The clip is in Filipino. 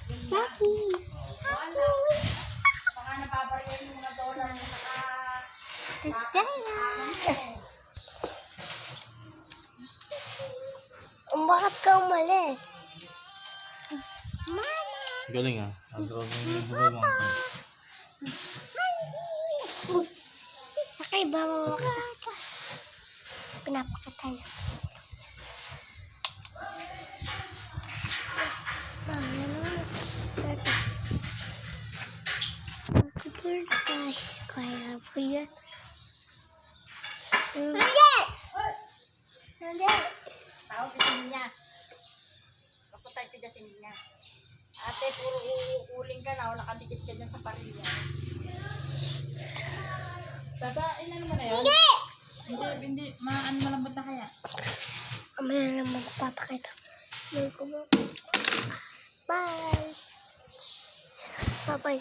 Saki. Bakit ka umalis? Mama! Galing ah. Andro yung buhay mo. Sakay ba mawaksak? Pinapakatay. Mama naman. Good guys. Kaya po yun. Hindi! Hindi! Tao si niya. Kapatay pidasin niya. Ate, puro uuling ka na o nakadikit ka dyan sa parilya. Babae na naman na yan? Hindi! Hindi. Ano malambot na kaya? Kami na naman papakita. Bye! Bye!